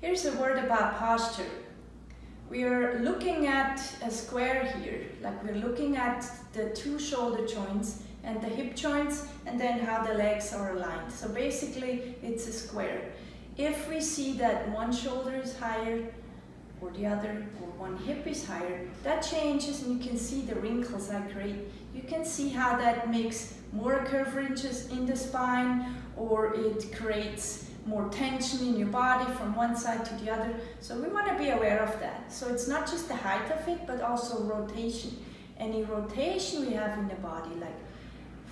Here's a word about posture. We are looking at a square here, like we're looking at the two shoulder joints and the hip joints and then how the legs are aligned. So basically it's a square. If we see that one shoulder is higher or the other, or one hip is higher, that changes and you can see the wrinkles I create. You can see how that makes more curvatures in the spine, or it creates more tension in your body from one side to the other. So we want to be aware of that. So it's not just the height of it, but also rotation. Any rotation we have in the body, like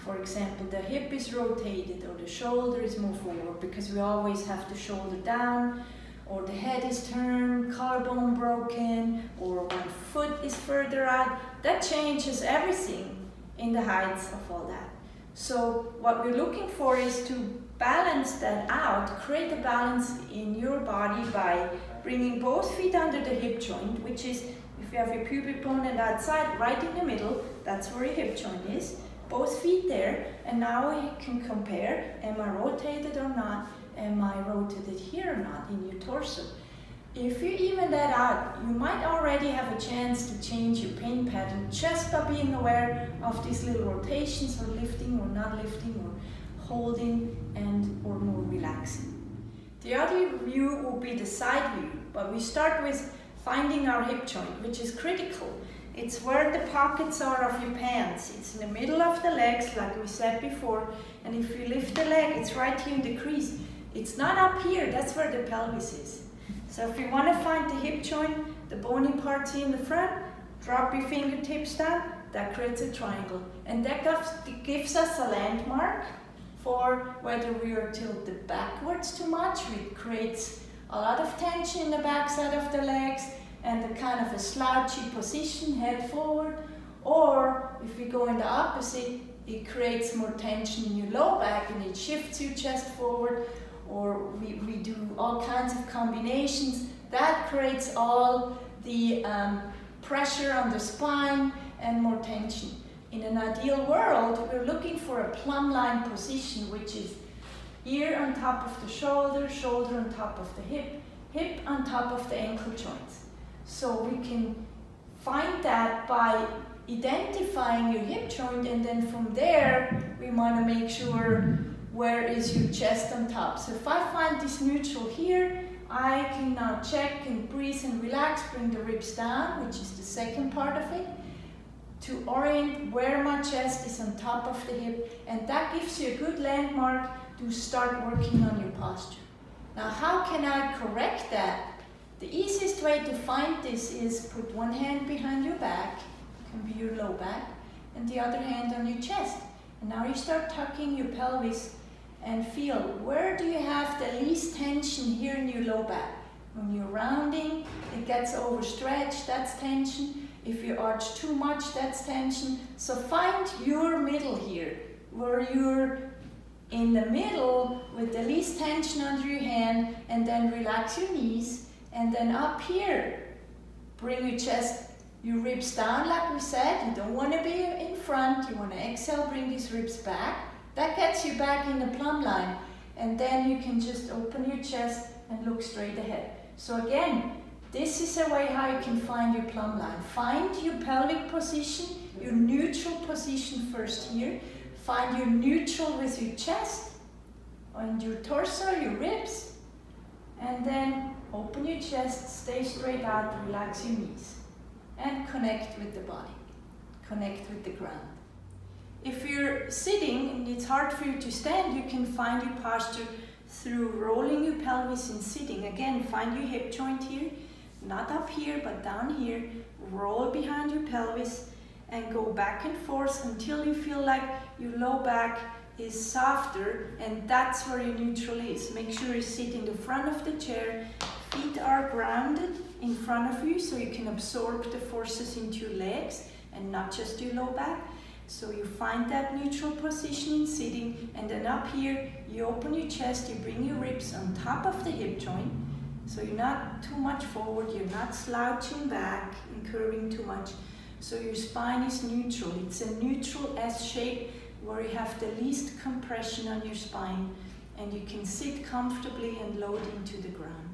for example, the hip is rotated or the shoulder is moved forward because we always have the shoulder down, or the head is turned, collarbone broken, or one foot is further out. That changes everything in the heights of all that. So what we're looking for is to balance that out, create a balance in your body by bringing both feet under the hip joint, which is, if you have your pubic bone and outside, right in the middle, that's where your hip joint is. Both feet there, and now we can compare, am I rotated or not? Am I rotated here or not in your torso? If you even that out, you might already have a chance to change your pain pattern just by being aware of these little rotations, or lifting or not lifting, or holding and or more relaxing. The other view will be the side view, but we start with finding our hip joint, which is critical. It's where the pockets are of your pants. It's in the middle of the legs, like we said before, and if you lift the leg, it's right here in the crease. It's not up here, that's where the pelvis is. So if you want to find the hip joint, the bony parts here in the front, drop your fingertips down, that creates a triangle. And that gives us a landmark for whether we are tilted backwards too much, which creates a lot of tension in the backside of the legs and a kind of a slouchy position, head forward, or if we go in the opposite, it creates more tension in your low back and it shifts your chest forward, or we do all kinds of combinations. That creates all the pressure on the spine and more tension. In an ideal world, we're looking for a plumb line position, which is ear on top of the shoulder, shoulder on top of the hip, hip on top of the ankle joints. So we can find that by identifying your hip joint, and then from there, we want to make sure where is your chest on top. So if I find this neutral here, I can now check and breathe and relax, bring the ribs down, which is the second part of it, to orient where my chest is on top of the hip, and that gives you a good landmark to start working on your posture. Now, how can I correct that? The easiest way to find this is put one hand behind your back, it can be your low back, and the other hand on your chest. And now you start tucking your pelvis and feel, where do you have the least tension here in your low back? When you're rounding, it gets overstretched, that's tension. If you arch too much, that's tension. So find your middle here, where you're in the middle with the least tension under your hand, and then relax your knees. And then up here, bring your chest, your ribs down like we said. You don't want to be in front, you want to exhale, bring these ribs back. That gets you back in the plumb line. And then you can just open your chest and look straight ahead. So again, this is a way how you can find your plumb line. Find your pelvic position, your neutral position first here. Find your neutral with your chest and your torso, your ribs. And then open your chest, stay straight out, relax your knees. And connect with the body. Connect with the ground. If you're sitting and it's hard for you to stand, you can find your posture through rolling your pelvis and sitting. Again, find your hip joint here. Not up here, but down here. Roll behind your pelvis and go back and forth until you feel like your low back is softer, and that's where your neutral is. Make sure you sit in the front of the chair. Feet are grounded in front of you so you can absorb the forces into your legs and not just your low back. So you find that neutral position in sitting, and then up here, you open your chest, you bring your ribs on top of the hip joint. So you're not too much forward, you're not slouching back and curving too much. So your spine is neutral. It's a neutral S shape where you have the least compression on your spine, and you can sit comfortably and load into the ground.